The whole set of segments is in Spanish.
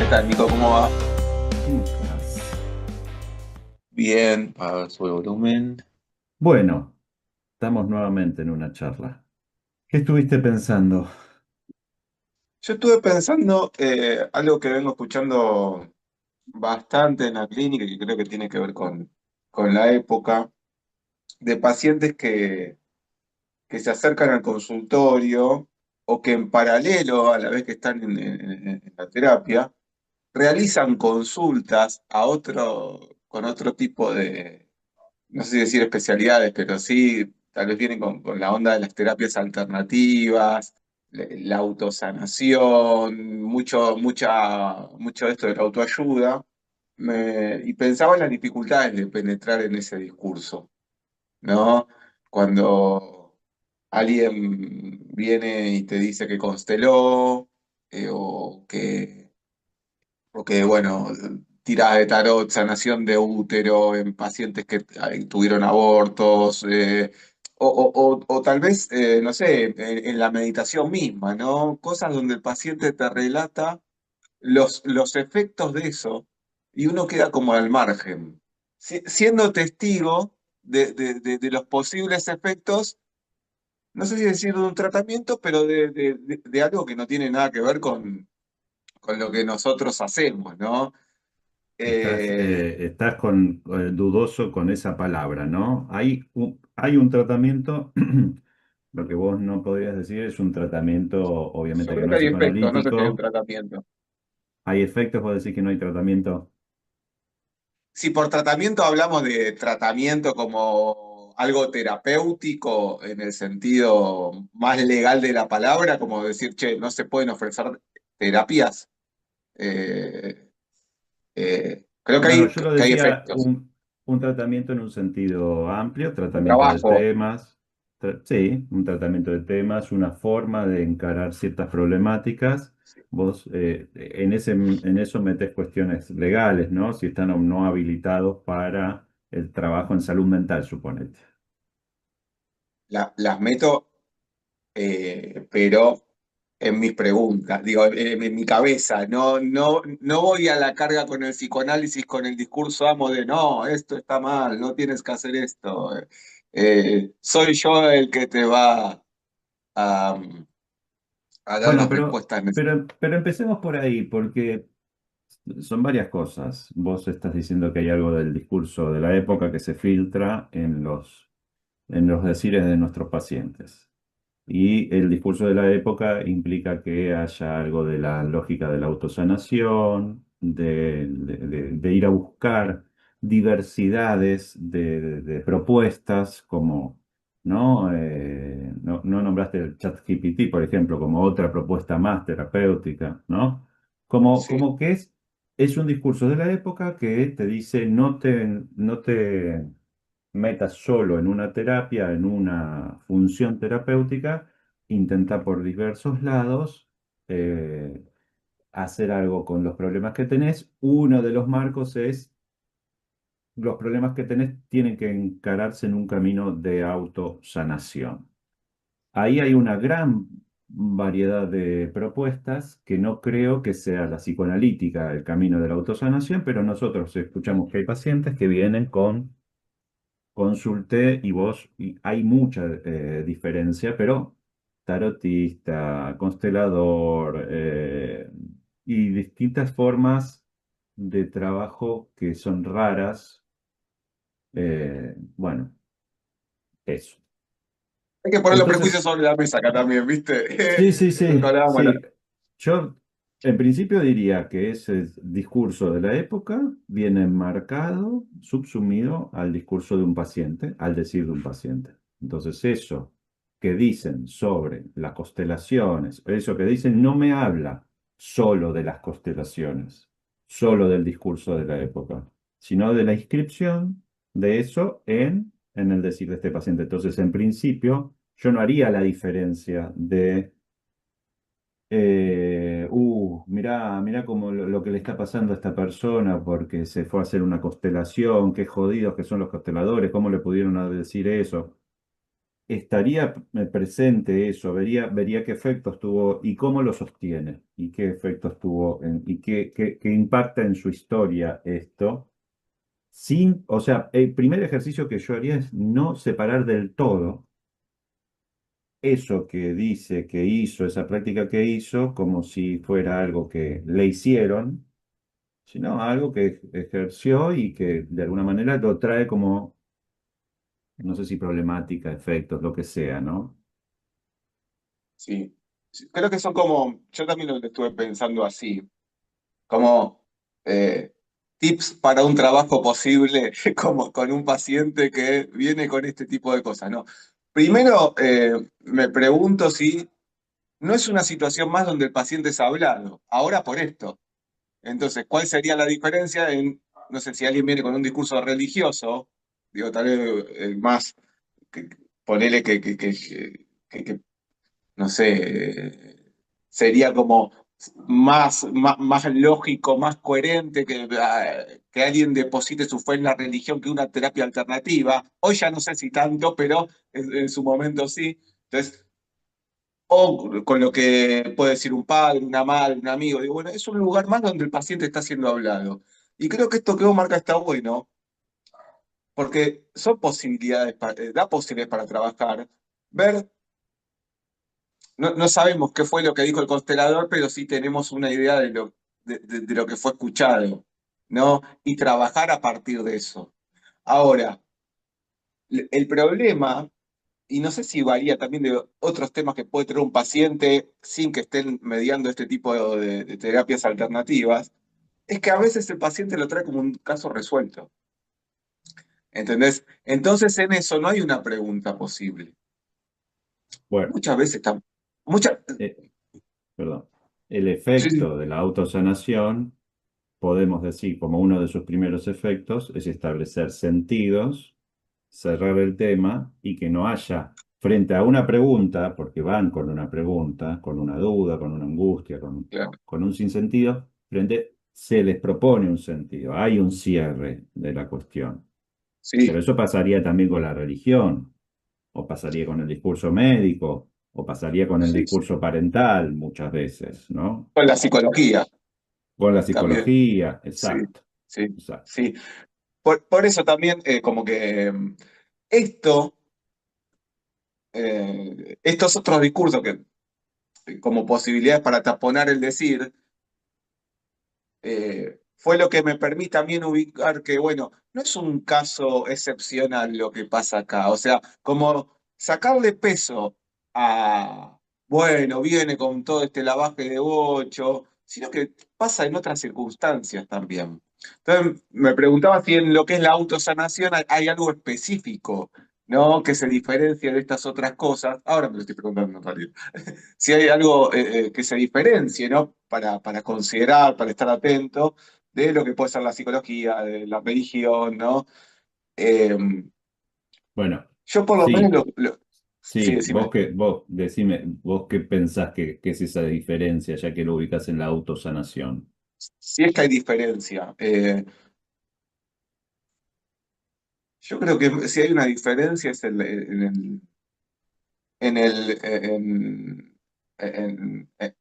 tal, Nico? ¿Cómo va? ¿Cómo estás? Bien, a su volumen. Bueno, estamos nuevamente en una charla. ¿Qué estuviste pensando? Yo estuve pensando algo que vengo escuchando bastante en la clínica y que creo que tiene que ver con la época, de pacientes que se acercan al consultorio o que en paralelo, a la vez que están en la terapia, realizan consultas con otro tipo de, no sé si decir especialidades, pero sí, tal vez vienen con la onda de las terapias alternativas, la autosanación, mucho de esto de la autoayuda. Y pensaba en las dificultades de penetrar en ese discurso, ¿no? Cuando alguien viene y te dice que consteló, o que, bueno, tiradas de tarot, sanación de útero en pacientes que tuvieron abortos, o tal vez, no sé, en la meditación misma, ¿no? Cosas donde el paciente te relata los efectos de eso y uno queda como al margen, siendo testigo de los posibles efectos, no sé si decir de un tratamiento, pero de algo que no tiene nada que ver con lo que nosotros hacemos, ¿no? Estás, Eh, estás dudoso con esa palabra, ¿no? Hay un tratamiento, lo que vos no podrías decir es un tratamiento, yo obviamente que creo no que es hay efectos, no sé si hay un psicoanalítico. tratamiento. Hay efectos, vos decís que no hay tratamiento. Si por tratamiento hablamos de tratamiento como algo terapéutico en el sentido más legal de la palabra, como decir, che, no se pueden ofrecer terapias, eh, creo que No, no, hay, yo lo que hay decía efectos. un tratamiento en un sentido amplio, De tratamiento de trabajo, temas, sí, un tratamiento de temas, una forma de encarar ciertas problemáticas. sí. Vos en eso metés cuestiones legales, ¿no? Si están o no habilitados para el trabajo en salud mental, suponete. Las meto, pero en mis preguntas, digo, en mi cabeza, no voy a la carga con el psicoanálisis, con el discurso amo de no, esto está mal, no tienes que hacer esto. Soy yo el que te va a, a dar Bueno, las respuestas necesarias. pero empecemos por ahí, porque son varias cosas. Vos estás diciendo que hay algo del discurso de la época que se filtra en los decires de nuestros pacientes. Y el discurso de la época implica que haya algo de la lógica de la autosanación, de ir a buscar diversidades de propuestas como, ¿no? No nombraste el ChatGPT, por ejemplo, como otra propuesta más terapéutica, ¿no? Como, Sí, como que es un discurso de la época que te dice no te metas solo en una terapia, en una función terapéutica, intenta por diversos lados eh, hacer algo con los problemas que tenés. Uno de los marcos es los problemas que tenés tienen que encararse en un camino de autosanación. Ahí hay una gran variedad de propuestas que no creo que sea la psicoanalítica el camino de la autosanación, pero nosotros escuchamos que hay pacientes que vienen con consulté y hay mucha diferencia, pero tarotista, constelador y distintas formas de trabajo que son raras. Bueno, eso. hay que poner los prejuicios Entonces, sobre la mesa acá también, sí, ¿viste? sí, Lo que sí, hablábamos sí. Yo en principio diría que ese discurso de la época viene marcado, subsumido al discurso de un paciente, al decir de un paciente. Entonces eso que dicen sobre las constelaciones, eso que dicen no me habla solo de las constelaciones, solo del discurso de la época, sino de la inscripción de eso en el decir de este paciente. Entonces, en principio, yo no haría la diferencia de mirá cómo lo que le está pasando a esta persona porque se fue a hacer una constelación, qué jodidos que son los consteladores, cómo le pudieron decir eso. estaría presente eso, vería qué efectos tuvo y cómo lo sostiene, y qué efectos tuvo y qué impacta en su historia esto. O sea, el primer ejercicio que yo haría es no separar del todo eso que dice que hizo, esa práctica que hizo, como si fuera algo que le hicieron, sino algo que ejerció y que de alguna manera lo trae como, no sé si problemática, efectos, lo que sea, ¿no? Sí. Sí, creo que son como, yo también lo estuve pensando así, como eh, tips para un trabajo posible como con un paciente que viene con este tipo de cosas, ¿no? Primero, me pregunto si no es una situación más donde el paciente es hablado, ahora por esto. Entonces, ¿cuál sería la diferencia en, no sé, si alguien viene con un discurso religioso, digo, tal vez más, que, ponele que, no sé, sería como más lógico, más coherente que alguien deposite su fe en la religión que una terapia alternativa. Hoy ya no sé si tanto, pero en su momento sí. Entonces, o con lo que puede decir un padre, una madre, un amigo. Digo, bueno, es un lugar más donde el paciente está siendo hablado. Y creo que esto que vos marca está bueno, porque son posibilidades, da posibilidades para trabajar, ver, no sabemos qué fue lo que dijo el constelador, pero sí tenemos una idea de lo que fue escuchado, ¿no? Y trabajar a partir de eso. Ahora, el problema, y no sé si varía también de otros temas que puede tener un paciente sin que estén mediando este tipo de terapias alternativas, es que a veces el paciente lo trae como un caso resuelto. ¿Entendés? Entonces en eso no hay una pregunta posible. Bueno, Muchas veces está. Muchas. eh, perdón. El Sí, sí, efecto de la autosanación, podemos decir, como uno de sus primeros efectos, es establecer sentidos, cerrar el tema y que no haya, frente a una pregunta, porque van con una pregunta, con una duda, con una angustia, claro. con un sinsentido, se les propone un sentido, hay un cierre de la cuestión. Pero Sí, eso pasaría también con la religión, o pasaría con el discurso médico, o pasaría con el sí, sí. discurso parental muchas veces, ¿no? Con la psicología Con la también. psicología, Sí, exacto, sí, exacto. sí. Por eso también, como que esto, estos otros discursos que como posibilidades para taponar el decir, fue lo que me permite también ubicar que, bueno, no es un caso excepcional lo que pasa acá. O sea, como sacarle peso a, bueno, viene con todo este lavaje de bocho, sino que pasa en otras circunstancias también. Entonces, me preguntaba si en lo que es la autosanación hay algo específico, ¿no? Que se diferencia de estas otras cosas. Ahora me lo estoy preguntando en realidad si hay algo que se diferencie, ¿no? Para considerar, para estar atento de lo que puede ser la psicología, de la religión, ¿no? Eh, Bueno, yo por lo menos sí, sí, sí, decime, vos, decime, vos qué pensás que es esa diferencia, ya que lo ubicás en la autosanación. si es que hay diferencia. Yo creo que si hay una diferencia es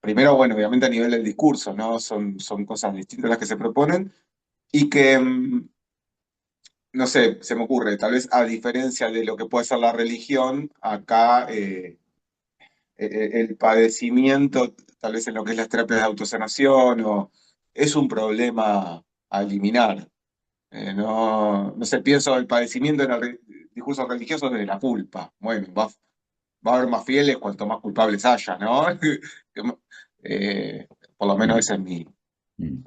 primero, bueno, obviamente a nivel del discurso, ¿no? Son cosas distintas las que se proponen y que no sé, se me ocurre, tal vez a diferencia de lo que puede ser la religión, acá el padecimiento, tal vez en lo que es las terapias de autosanación, es un problema a eliminar. No sé, pienso el padecimiento en el discurso religioso desde la culpa. Bueno, va a haber más fieles cuanto más culpables haya, ¿no? Eh, por lo menos Mm, ese es mi. mm.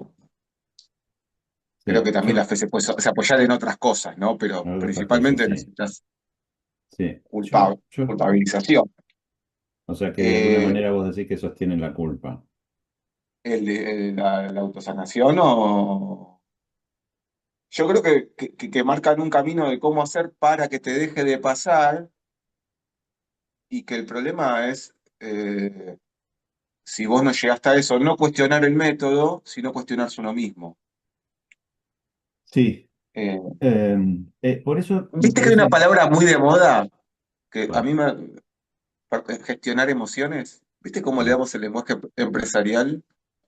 Creo que Sí, también la fe se puede se apoyar en otras cosas, ¿no? Pero otras cosas, principalmente sí, necesitas sí. Yo, culpabilización. o sea que de alguna Eh, manera vos decís que sostienen la culpa. la autosanación o... Yo creo que marcan un camino de cómo hacer para que te deje de pasar y que el problema es, si vos no llegaste a eso, no cuestionar el método, sino cuestionarse uno mismo. Sí, Eh, por eso me Viste que hay una parece, palabra muy de moda que a Bueno, mí para gestionar emociones, ¿viste cómo le sí, damos el lenguaje empresarial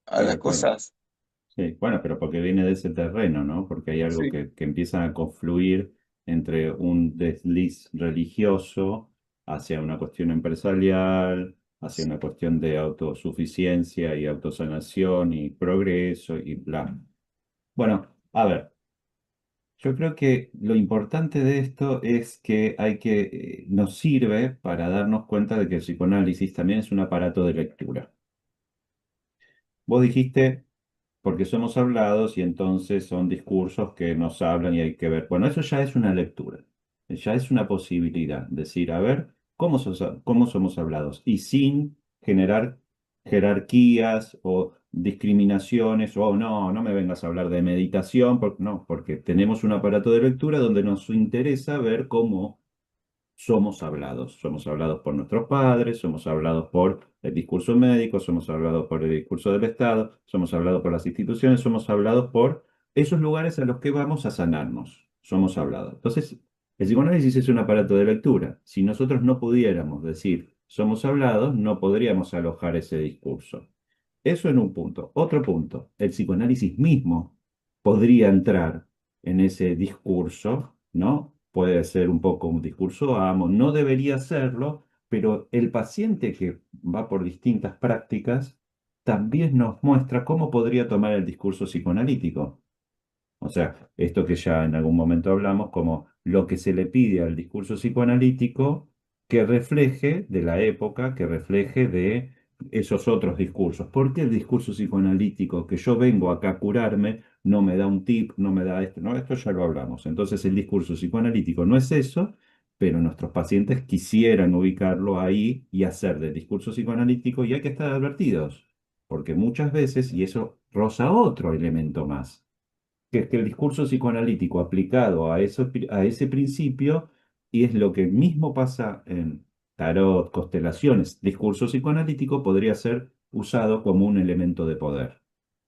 a las bueno, cosas? sí, bueno, pero porque viene de ese terreno, ¿no? Porque hay algo Sí. que empieza a confluir entre un desliz religioso hacia una cuestión empresarial, hacia una cuestión de autosuficiencia y autosanación y progreso y bla. Bueno, a ver, yo creo que lo importante de esto es que nos sirve para darnos cuenta de que el psicoanálisis también es un aparato de lectura. Vos dijiste porque somos hablados y entonces son discursos que nos hablan y hay que ver. Bueno, eso ya es una lectura, ya es una posibilidad, decir, a ver, cómo somos hablados y sin generar jerarquías o discriminaciones o no, no me vengas a hablar de meditación, no, porque tenemos un aparato de lectura donde nos interesa ver cómo somos hablados por nuestros padres, somos hablados por el discurso médico, somos hablados por el discurso del Estado, somos hablados por las instituciones, somos hablados por esos lugares a los que vamos a sanarnos, somos hablados. Entonces, el psicoanálisis es un aparato de lectura. Si nosotros no pudiéramos decir somos hablados, no podríamos alojar ese discurso. Eso en un punto. Otro punto, el psicoanálisis mismo podría entrar en ese discurso, ¿no? Puede ser un poco un discurso amo, no debería serlo, pero el paciente que va por distintas prácticas también nos muestra cómo podría tomar el discurso psicoanalítico. O sea, esto que ya en algún momento hablamos, como lo que se le pide al discurso psicoanalítico que refleje de la época, que refleje de esos otros discursos. ¿Por qué el discurso psicoanalítico que yo vengo acá a curarme no me da un tip, no me da esto? No, esto ya lo hablamos. Entonces el discurso psicoanalítico no es eso, pero nuestros pacientes quisieran ubicarlo ahí y hacer del discurso psicoanalítico y hay que estar advertidos, porque muchas veces, y eso roza otro elemento más que es que el discurso psicoanalítico aplicado a ese principio, y es lo que mismo pasa en tarot, constelaciones, discurso psicoanalítico podría ser usado como un elemento de poder,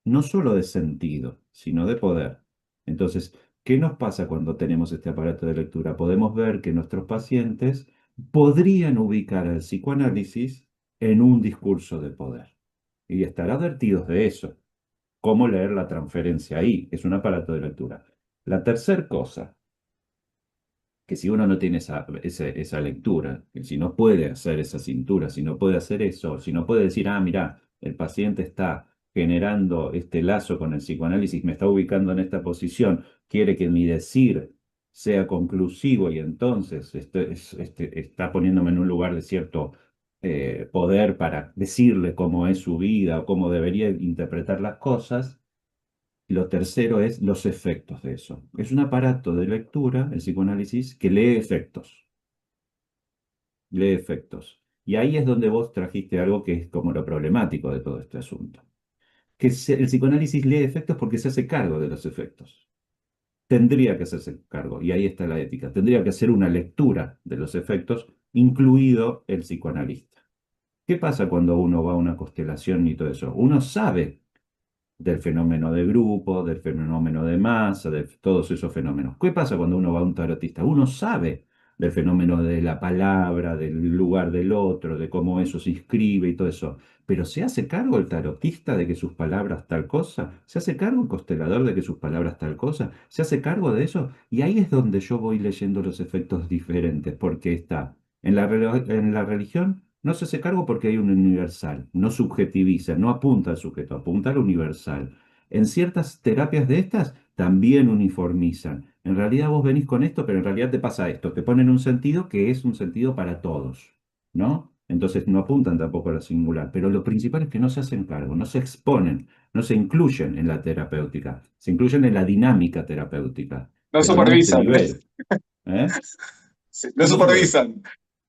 no solo de sentido, sino de poder. Entonces, ¿qué nos pasa cuando tenemos este aparato de lectura? Podemos ver que nuestros pacientes podrían ubicar al psicoanálisis en un discurso de poder y estar advertidos de eso. ¿Cómo leer la transferencia ahí? Es un aparato de lectura. La tercera cosa, que si uno no tiene esa lectura, que si no puede hacer esa cintura, si no puede hacer eso, si no puede decir, ah, mira, el paciente está generando este lazo con el psicoanálisis, me está ubicando en esta posición, quiere que mi decir sea conclusivo y entonces está poniéndome en un lugar de cierto poder para decirle cómo es su vida o cómo debería interpretar las cosas. Lo tercero es los efectos de eso. Es un aparato de lectura, el psicoanálisis, que lee efectos, lee efectos. Y ahí es donde vos trajiste algo que es como lo problemático de todo este asunto. El psicoanálisis lee efectos porque se hace cargo de los efectos. Tendría que hacerse cargo, y ahí está la ética. Tendría que hacer una lectura de los efectos, incluido el psicoanalista. ¿Qué pasa cuando uno va a una constelación y todo eso? Uno sabe del fenómeno de grupo, del fenómeno de masa, de todos esos fenómenos. ¿Qué pasa cuando uno va a un tarotista? Uno sabe del fenómeno de la palabra, del lugar del otro, de cómo eso se inscribe y todo eso. Pero ¿se hace cargo el tarotista de que sus palabras tal cosa? ¿Se hace cargo el constelador de que sus palabras tal cosa? ¿Se hace cargo de eso? Y ahí es donde yo voy leyendo los efectos diferentes, porque está en la religión no se hace cargo porque hay un universal, no subjetiviza, no apunta al sujeto, apunta al universal. En ciertas terapias de estas también uniformizan. En realidad vos venís con esto, pero en realidad te pasa esto. Te ponen un sentido que es un sentido para todos, ¿no? Entonces no apuntan tampoco a la singular. Pero lo principal es que no se hacen cargo, no se exponen, no se incluyen en la terapéutica, se incluyen en la dinámica terapéutica, No pero no a este supervisan, nivel. ¿Eh? sí, no No supervisan. supervisan.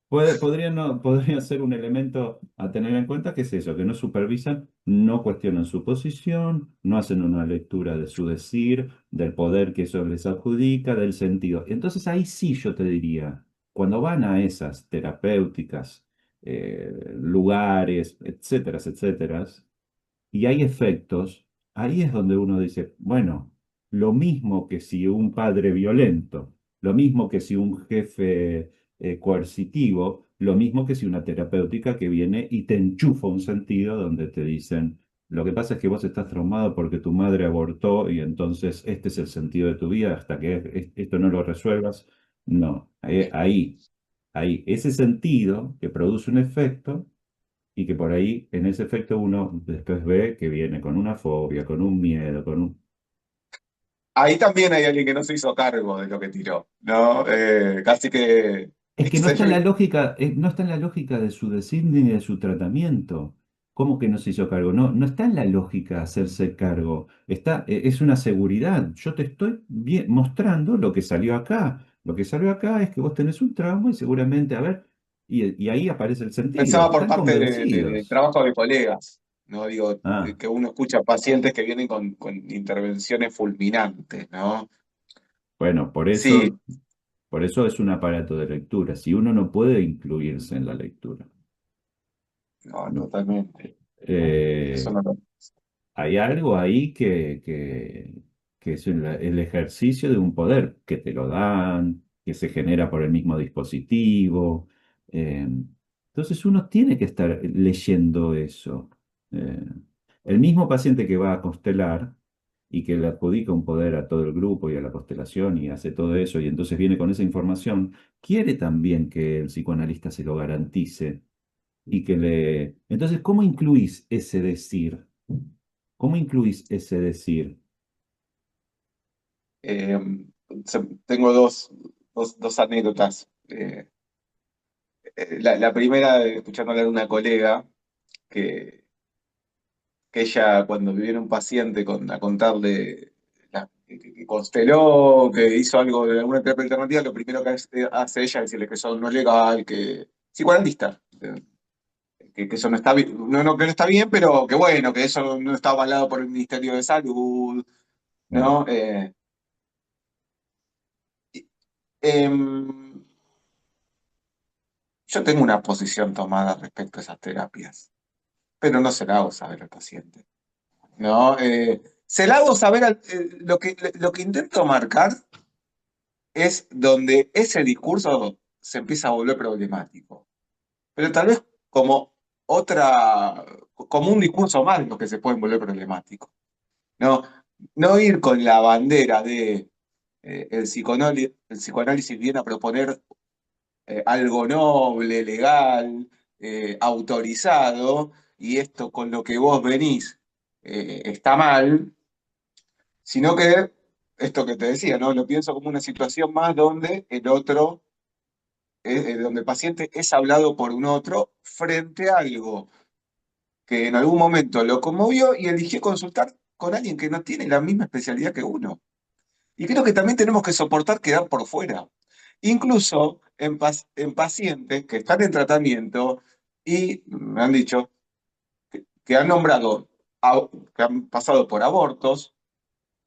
Podría ser un elemento a tener en cuenta que es eso, que no supervisan, no cuestionan su posición, no hacen una lectura de su decir, del poder que eso les adjudica, del sentido. Entonces ahí sí yo te diría, cuando van a esas terapéuticas, lugares, etcétera, etcétera, y hay efectos, ahí es donde uno dice, bueno, lo mismo que si un padre violento, lo mismo que si un jefe coercitivo, lo mismo que si una terapéutica que viene y te enchufa un sentido donde te dicen, lo que pasa es que vos estás traumado porque tu madre abortó y entonces este es el sentido de tu vida hasta que esto no lo resuelvas. No, ahí, ese sentido que produce un efecto y que por ahí, en ese efecto, uno después ve que viene con una fobia, con un miedo, con un... Ahí también hay alguien que no se hizo cargo de lo que tiró, ¿no? Casi que, Es que no viste, está en la lógica, no está en la lógica de su decir ni de su tratamiento. ¿Cómo que no se hizo cargo? No, no está en la lógica hacerse cargo. Es una seguridad. Yo te estoy mostrando lo que salió acá. Lo que salió acá es que vos tenés un trauma y seguramente, a ver, y ahí aparece el sentido. pensaba por Están parte del convencidos. trabajo de colegas, ¿no? Digo, Ah, que uno escucha pacientes que vienen con intervenciones fulminantes, ¿no? bueno, Sí, por eso es un aparato de lectura. Si uno no puede incluirse en la lectura, no, no. totalmente. Eso Eh, no lo... Hay algo ahí que es el ejercicio de un poder que te lo dan, que se genera por el mismo dispositivo. Eh, entonces uno tiene que estar leyendo eso. Eh, el mismo paciente que va a constelar y que le adjudica un poder a todo el grupo y a la constelación y hace todo eso y entonces viene con esa información, quiere también que el psicoanalista se lo garantice y que le... Entonces, ¿cómo incluís ese decir? ¿Cómo incluís ese decir? eh, tengo dos anécdotas. La primera, escuchando hablar de una colega que, que ella, cuando viviera un paciente a contarle que consteló, que hizo algo de alguna terapia alternativa, lo primero que hace ella es decirle que eso no es legal, que psicoanalista, que eso no está bien, que no está bien, pero que bueno, que eso no está avalado por el Ministerio de Salud, Claro. ¿no? Em, yo tengo una posición tomada respecto a esas terapias, pero no se la hago saber al paciente, ¿no? Se la hago saber, lo que intento marcar es donde ese discurso se empieza a volver problemático, pero tal vez como otra, como un discurso más de los que se pueden volver problemáticos, ¿no? No ir con la bandera de el psicoanálisis viene a proponer algo noble, legal, autorizado, y esto con lo que vos venís está mal, sino que esto que te decía, ¿no? Lo pienso como una situación más donde el otro, donde el paciente es hablado por un otro frente a algo que en algún momento lo conmovió y eligió consultar con alguien que no tiene la misma especialidad que uno. Y creo que también tenemos que soportar quedar por fuera. Incluso en pacientes que están en tratamiento y me han dicho que han nombrado, que han pasado por abortos,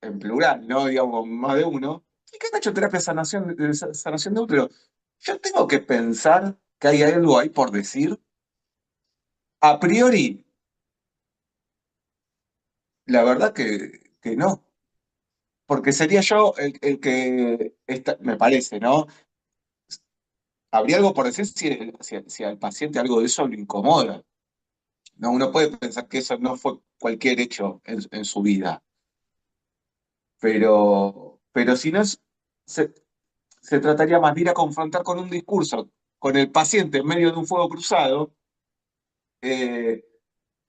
en plural, ¿no? Digamos, más de uno, y que han hecho terapia de sanación de útero. Yo tengo que pensar que hay algo ahí por decir. A priori, la verdad que no, porque sería yo el que, me parece, ¿no? Habría algo por decir si al paciente algo de eso lo incomoda. ¿No? Uno puede pensar que eso no fue cualquier hecho en su vida, pero si no, se, se trataría más de ir a confrontar con un discurso con el paciente en medio de un fuego cruzado eh,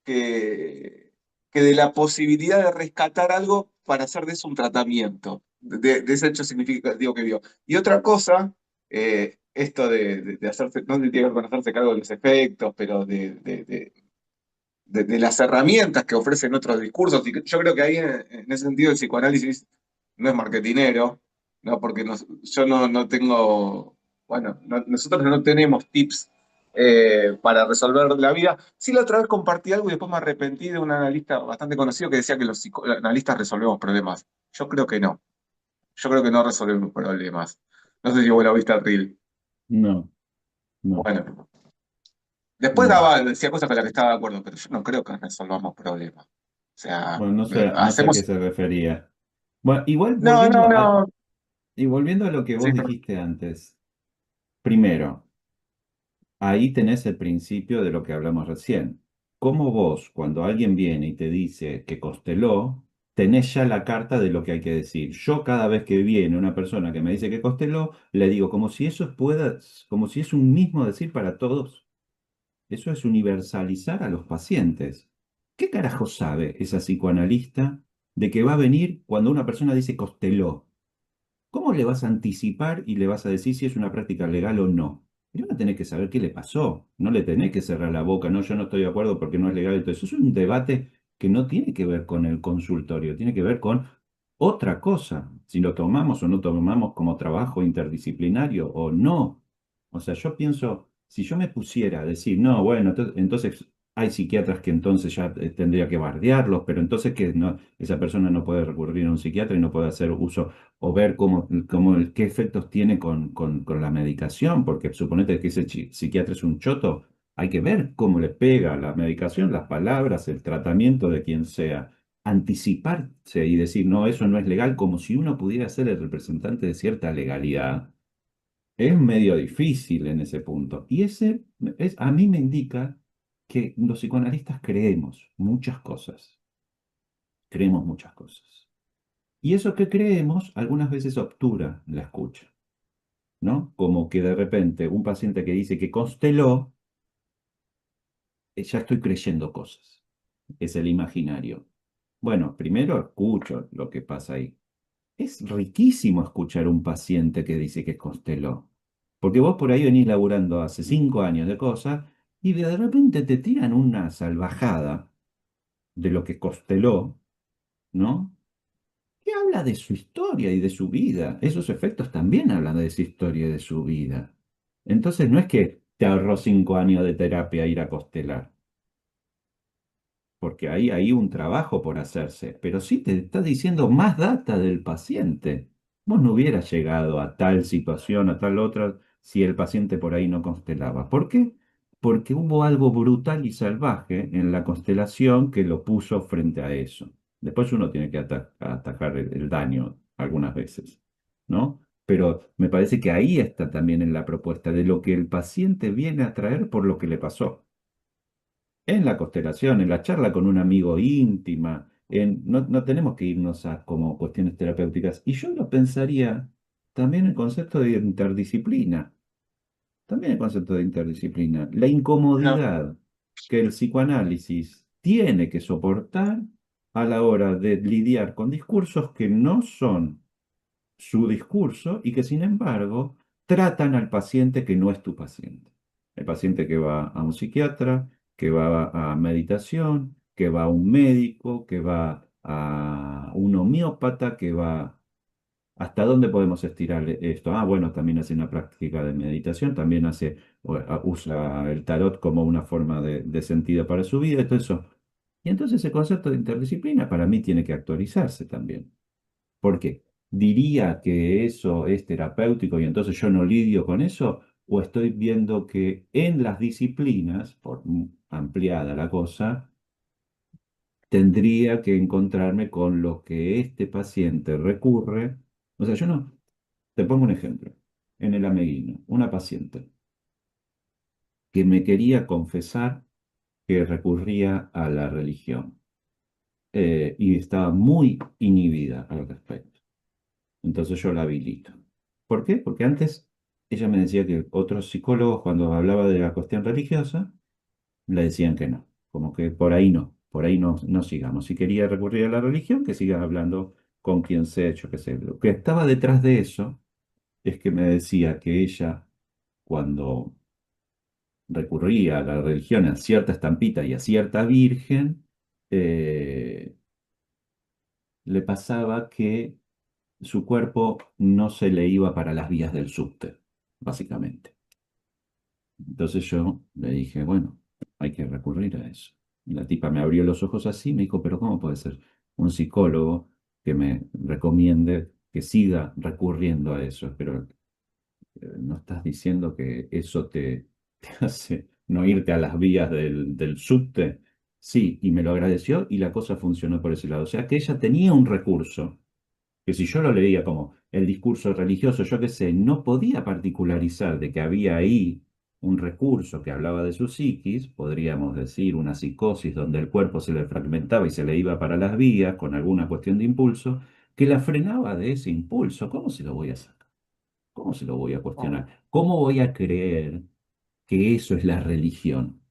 que, que de la posibilidad de rescatar algo para hacer de eso un tratamiento, de ese hecho significativo que vio. Y otra cosa, esto de hacerse, no tiene que ver con hacerse cargo de los efectos, pero de las herramientas que ofrecen otros discursos. Y yo creo que ahí, en ese sentido, el psicoanálisis no es marketinero, ¿no? Porque yo no tengo, bueno, nosotros no tenemos tips para resolver la vida. Sí, la otra vez compartí algo y después me arrepentí de un analista bastante conocido que decía que los psicoanalistas resolvemos problemas. Yo creo que no. Yo creo que no resolvemos problemas. No sé si vos lo viste al reel. No, no, Bueno, después no. decía cosas con las que estaba de acuerdo, pero yo no creo que resolvamos problemas. O sea, Bueno, no sé a qué hacemos... se refería. Bueno, igual No, no, no. y volviendo a lo que Sí, vos dijiste antes. Primero, ahí tenés el principio de lo que hablamos recién. Cómo vos, cuando alguien viene y te dice que consteló, tenés ya la carta de lo que hay que decir. Yo cada vez que viene una persona que me dice que consteló, le digo como si eso pueda, como si es un mismo decir para todos. Eso es universalizar a los pacientes. ¿Qué carajo sabe esa psicoanalista de que va a venir cuando una persona dice consteló? ¿Cómo le vas a anticipar y le vas a decir si es una práctica legal o no? Primero tenés que saber qué le pasó. No le tenés que cerrar la boca. No, yo no estoy de acuerdo porque no es legal. Entonces, eso es un debate que no tiene que ver con el consultorio, tiene que ver con otra cosa. Si lo tomamos o no tomamos como trabajo interdisciplinario o no. O sea, yo pienso, si yo me pusiera a decir, no, bueno, entonces hay psiquiatras que entonces ya tendría que bardearlos, pero entonces que no, esa persona no puede recurrir a un psiquiatra y no puede hacer uso o ver qué efectos tiene con la medicación, porque suponete que ese psiquiatra es un choto, hay que ver cómo le pega la medicación, las palabras, el tratamiento de quien sea. Anticiparse y decir, no, eso no es legal, como si uno pudiera ser el representante de cierta legalidad, es medio difícil en ese punto. Y a mí me indica que los psicoanalistas creemos muchas cosas. Y eso que creemos algunas veces obtura la escucha, ¿no? Como que de repente un paciente que dice que consteló, ya estoy creyendo cosas. Es el imaginario. Bueno, primero escucho lo que pasa ahí. Es riquísimo escuchar un paciente que dice que consteló. Porque vos por ahí venís laburando hace 5 años de cosas y de repente te tiran una salvajada de lo que consteló, ¿no? Que habla de su historia y de su vida. Esos efectos también hablan de su historia y de su vida. Entonces no es que te ahorró 5 años de terapia ir a Costelar, porque hay un trabajo por hacerse, pero sí te está diciendo más data del paciente. Vos no hubieras llegado a tal situación, a tal otra, si el paciente por ahí no constelaba. ¿Por qué? Porque hubo algo brutal y salvaje en la constelación que lo puso frente a eso. Después uno tiene que atacar el daño algunas veces, ¿no? Pero me parece que ahí está también en la propuesta de lo que el paciente viene a traer por lo que le pasó en la constelación, en la charla con un amigo íntima, no tenemos que irnos a como cuestiones terapéuticas. Y yo lo pensaría también el concepto de interdisciplina, también el concepto de interdisciplina, la No, incomodidad que el psicoanálisis tiene que soportar a la hora de lidiar con discursos que no son su discurso y que sin embargo tratan al paciente que no es tu paciente. El paciente que va a un psiquiatra, que va a meditación, que va a un médico, que va a un homeópata, que va... ¿Hasta dónde podemos estirar esto? Ah, bueno, también hace una práctica de meditación, también usa el tarot como una forma de sentido para su vida y todo eso. Y entonces el concepto de interdisciplina para mí tiene que actualizarse también. ¿Por qué? ¿Diría que eso es terapéutico y entonces yo no lidio con eso? ¿O estoy viendo que en las disciplinas, por ampliada la cosa, tendría que encontrarme con lo que este paciente recurre? O sea, yo no, te pongo un ejemplo. En el Ameguino, una paciente que me quería confesar que recurría a la religión y estaba muy inhibida al respecto. Entonces yo la habilito. ¿Por qué? Porque antes ella me decía que otros psicólogos, cuando hablaba de la cuestión religiosa, le decían que no, como que por ahí no, no sigamos. Si quería recurrir a la religión, que siga hablando con quien sea, yo qué sé. Lo que estaba detrás de eso es que me decía que ella, cuando recurría a la religión, a cierta estampita y a cierta virgen, eh, le pasaba que su cuerpo no se le iba para las vías del subte, básicamente. Entonces yo le dije, bueno, hay que recurrir a eso. Y la tipa me abrió los ojos así, me dijo, pero ¿cómo puede ser un psicólogo que me recomiende que siga recurriendo a eso? Pero ¿no estás diciendo que eso te hace no irte a las vías del subte? Sí, y me lo agradeció y la cosa funcionó por ese lado. O sea que ella tenía un recurso que si yo lo leía como el discurso religioso, yo qué sé, no podía particularizar de que había ahí un recurso que hablaba de su psiquis, podríamos decir una psicosis donde el cuerpo se le fragmentaba y se le iba para las vías con alguna cuestión de impulso, que la frenaba de ese impulso. ¿Cómo se lo voy a sacar? ¿Cómo se lo voy a Oh, cuestionar? ¿Cómo voy a creer que eso es la religión?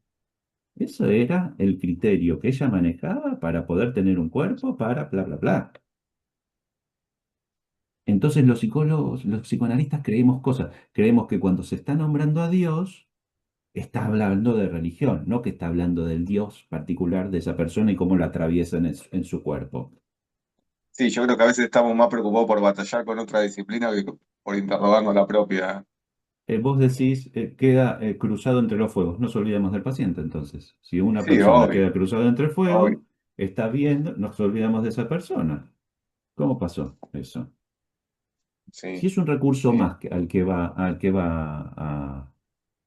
Eso era el criterio que ella manejaba para poder tener un cuerpo, para bla, bla, bla. Entonces los psicólogos, los psicoanalistas creemos cosas. Creemos que cuando se está nombrando a Dios, está hablando de religión, no que está hablando del Dios particular de esa persona y cómo lo atraviesa en su cuerpo. sí, yo creo que a veces estamos más preocupados por batallar con otra disciplina que por interrogarnos la propia. Vos decís, queda cruzado entre los fuegos. Nos olvidamos del paciente, entonces. Si una Sí, persona obvio, queda cruzada entre el obvio, fuego, está viendo, nos olvidamos de esa persona. ¿Cómo pasó eso? Si sí, es un recurso sí. más al que va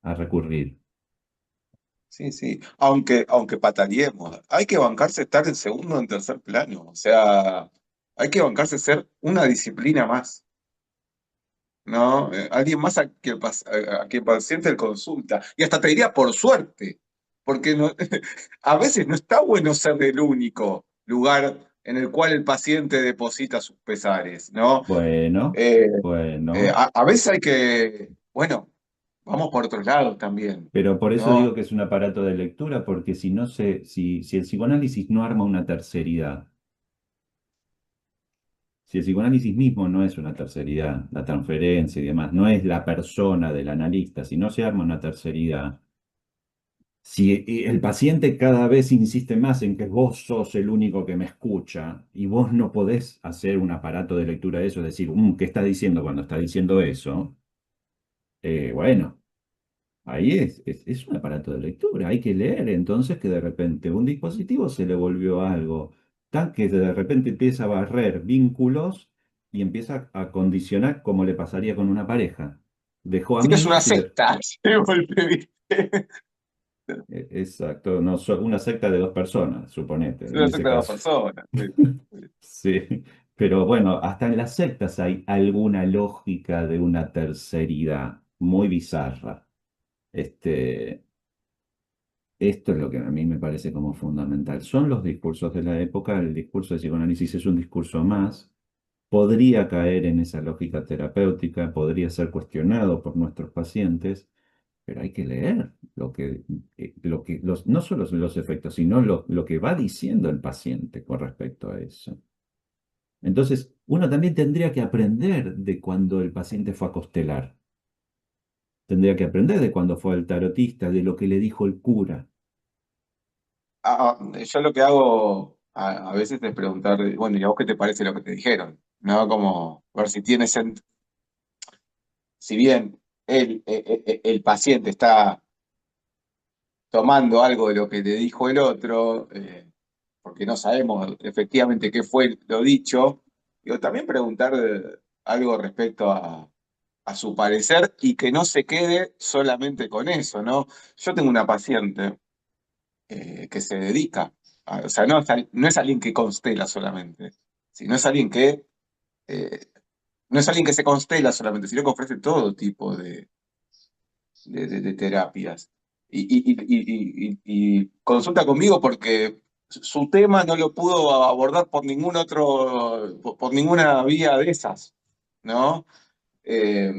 a recurrir. Sí, sí, aunque pataleemos, hay que bancarse estar en segundo o en tercer plano, o sea, hay que bancarse ser una disciplina más, ¿no? Alguien más a quien el paciente le consulta, y hasta te diría por suerte, porque a veces no está bueno ser el único lugar en el cual el paciente deposita sus pesares, ¿no? Bueno, Eh, bueno. a veces hay que, bueno, vamos por otro lado también, Pero por eso digo ¿no? que es un aparato de lectura, porque si no si el psicoanálisis no arma una terceridad, si el psicoanálisis mismo no es una terceridad, la transferencia y demás, no es la persona del analista, si no se arma una terceridad, si el paciente cada vez insiste más en que vos sos el único que me escucha y vos no podés hacer un aparato de lectura de eso, es decir, ¿qué está diciendo cuando está diciendo eso? Bueno. Ahí es un aparato de lectura, hay que leer entonces que de repente un dispositivo se le volvió algo tan que de repente empieza a barrer vínculos y empieza a condicionar como le pasaría con una pareja. Dejó Sí, es una amigos y secta, de golpe, ¿viste? exacto, no, una secta de dos personas, suponete, Es en una ese secta de dos caso. personas. Sí, Sí, pero bueno, hasta en las sectas hay alguna lógica de una terceridad muy bizarra. Este, Esto es lo que a mí me parece como fundamental. Son los discursos de la época, el discurso de psicoanálisis es un discurso más, podría caer en esa lógica terapéutica, podría ser cuestionado por nuestros pacientes, pero hay que leer no solo los efectos, sino lo que va diciendo el paciente con respecto a eso. Entonces, uno también tendría que aprender de cuando el paciente fue a constelar, tendría que aprender de cuando fue al tarotista, de lo que le dijo el cura. Yo lo que hago a veces es preguntar, bueno, ¿y a vos qué te parece lo que te dijeron? ¿No? Como ver si tiene si bien el paciente está tomando algo de lo que te dijo el otro, porque no sabemos efectivamente qué fue lo dicho, digo, también preguntar algo respecto a su parecer y que no se quede solamente con eso, ¿no? Yo tengo una paciente que se dedica, o sea, no es alguien que constela solamente, sino es alguien eh, no es alguien que se constela solamente, sino que ofrece todo tipo de terapias. Y consulta conmigo porque su tema no lo pudo abordar por ningún otro, por ninguna vía de esas, ¿no? Eh,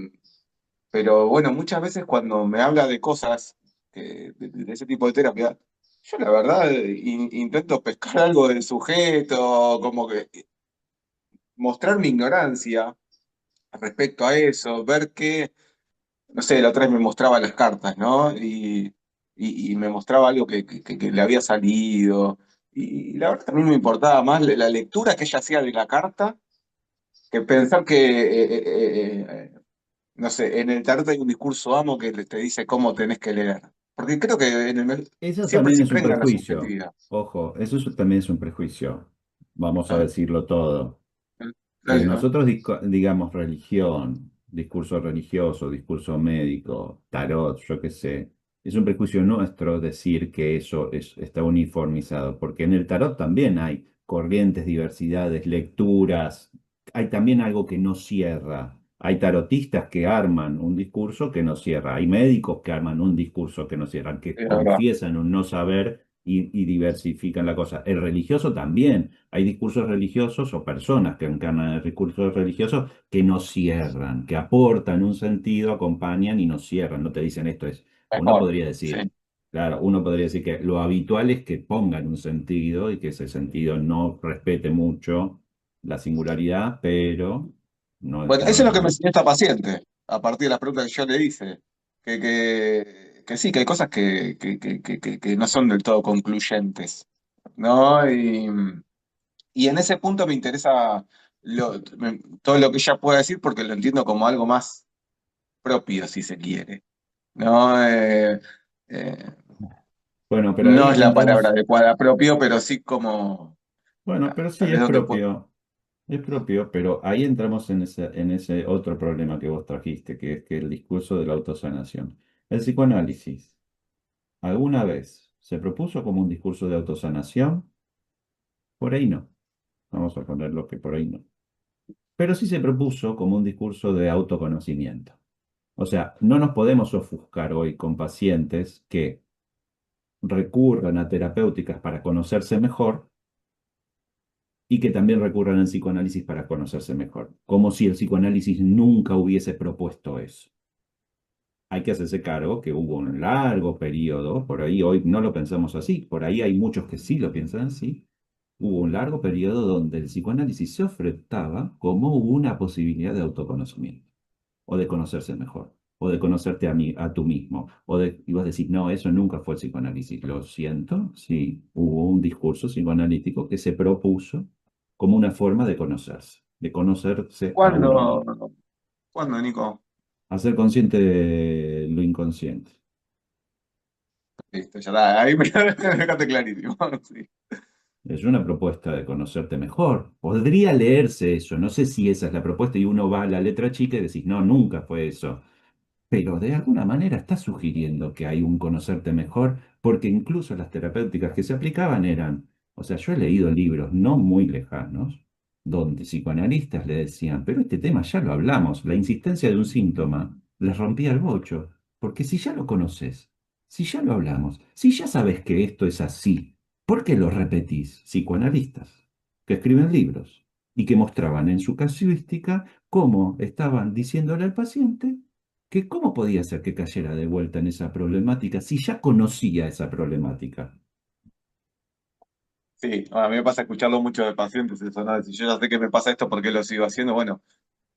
pero bueno, muchas veces cuando me habla de cosas, de ese tipo de terapia, yo la verdad intento pescar algo del sujeto, como que mostrar mi ignorancia respecto a eso, ver que, no sé, la otra vez me mostraba las cartas, ¿no? Y me mostraba algo que le había salido. Y la verdad también me importaba más la lectura que ella hacía de la carta que pensar que no sé, en el tarot hay un discurso amo que te dice cómo tenés que leer. Porque creo que Eso siempre también se es un impregna la prejuicio. subjetividad. Ojo, también es un prejuicio. Vamos a Ah, decirlo todo. Que dale, ¿no? nosotros digamos religión, discurso religioso, discurso médico, tarot, yo qué sé, es un prejuicio nuestro decir que eso está uniformizado, porque en el tarot también hay corrientes, diversidades, lecturas. hay también algo que no cierra. Hay tarotistas que arman un discurso que no cierra. Hay médicos que arman un discurso que no cierran, que es verdad. confiesan un no saber y diversifican la cosa. El religioso también. Hay discursos religiosos o personas que encarnan el discurso religioso que no cierran, que aportan un sentido, acompañan y no cierran. No te dicen esto es. Uno Mejor. podría Sí. decir, claro, uno podría decir que lo habitual es que pongan un sentido y que ese sentido no respete mucho la singularidad, pero no, Bueno, no eso es es lo que me lo... enseñó esta paciente, a partir de las preguntas que yo le hice. Que sí, que hay cosas que no son del todo concluyentes, ¿no? Y en ese punto me interesa todo lo que ella pueda decir porque lo entiendo como algo más propio, si se quiere, ¿no? Eh, Bueno, pero no ahí es la palabra entramos, adecuada, propio, pero sí como bueno, pero sí tal vez donde puedo. es propio, pero ahí entramos en ese otro problema que vos trajiste, que es que el discurso de la autosanación. El psicoanálisis, ¿alguna vez se propuso como un discurso de autosanación? Por ahí no. Vamos a ponerlo que por ahí no. Pero sí se propuso como un discurso de autoconocimiento. O sea, no nos podemos ofuscar hoy con pacientes que recurran a terapéuticas para conocerse mejor y que también recurran al psicoanálisis para conocerse mejor, como si el psicoanálisis nunca hubiese propuesto eso. Hay que hacerse cargo que hubo un largo periodo, por ahí hoy no lo pensamos así, por ahí hay muchos que sí lo piensan así, hubo un largo periodo donde el psicoanálisis se ofertaba como una posibilidad de autoconocimiento o de conocerse mejor, o de conocerte a tú mismo, y vos decís, no, eso nunca fue el psicoanálisis. Lo siento, sí, hubo un discurso psicoanalítico que se propuso como una forma de conocerse a uno ¿Cuándo, mismo, cuándo, Nico? a ser consciente de lo inconsciente. Listo, ya está, ahí me dejaste clarísimo. Sí. Es una propuesta de conocerte mejor. Podría leerse eso. No sé si esa es la propuesta y uno va a la letra chica y decís, no, nunca fue eso. Pero de alguna manera está sugiriendo que hay un conocerte mejor, porque incluso las terapéuticas que se aplicaban eran, o sea, yo he leído libros no muy lejanos, donde psicoanalistas le decían, pero este tema ya lo hablamos, la insistencia de un síntoma les rompía el bocho, porque si ya lo conoces, si ya lo hablamos, si ya sabes que esto es así, ¿por qué lo repetís? Psicoanalistas, que escriben libros y que mostraban en su casuística cómo estaban diciéndole al paciente que cómo podía ser que cayera de vuelta en esa problemática si ya conocía esa problemática. Sí, a mí me pasa escucharlo mucho de pacientes, eso, ¿no? Si yo ya sé que me pasa esto, ¿por qué lo sigo haciendo? Bueno,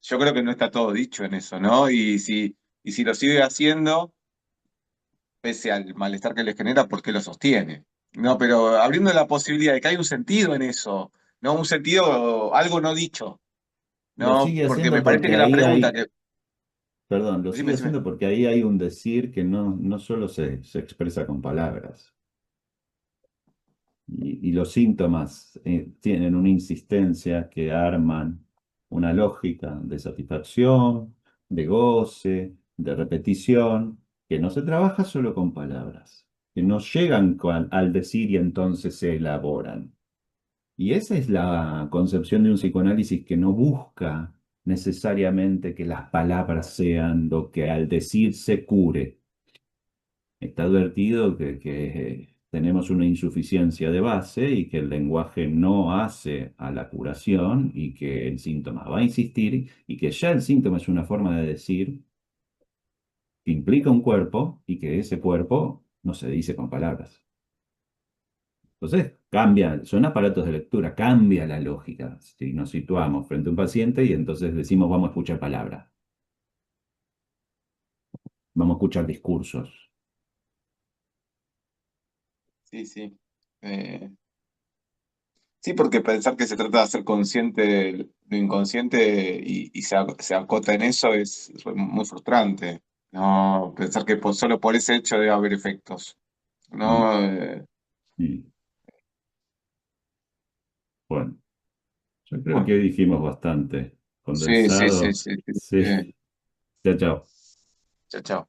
yo creo que no está todo dicho en eso, ¿no? Y si lo sigue haciendo, pese al malestar que les genera, ¿por qué lo sostiene? No, pero abriendo la posibilidad de que hay un sentido en eso, ¿no? Un sentido, algo no dicho, Lo ¿no? sigue Porque me haciendo parece porque que la ahí pregunta hay, que... perdón, lo Decime, sigue decime. haciendo porque ahí hay un decir que no solo se expresa con palabras. Y los síntomas tienen una insistencia que arman una lógica de satisfacción, de goce, de repetición, que no se trabaja solo con palabras, que no llegan al decir y entonces se elaboran. Y esa es la concepción de un psicoanálisis que no busca necesariamente que las palabras sean lo que al decir se cure. Está advertido que tenemos una insuficiencia de base y que el lenguaje no hace a la curación y que el síntoma va a insistir y que ya el síntoma es una forma de decir que implica un cuerpo y que ese cuerpo no se dice con palabras. Entonces, cambia, son aparatos de lectura, cambia la lógica. Si nos situamos frente a un paciente y entonces decimos vamos a escuchar palabras, vamos a escuchar discursos. Sí, sí. Sí, porque pensar que se trata de hacer consciente lo inconsciente y se acota en eso es muy frustrante. No, pensar que solo por ese hecho debe haber efectos. Mm, No, y, bueno, yo creo que bueno, hoy dijimos bastante sí, sí, sí, condensado. sí, sí, Sí, sí. chao, chao. Chao, chao.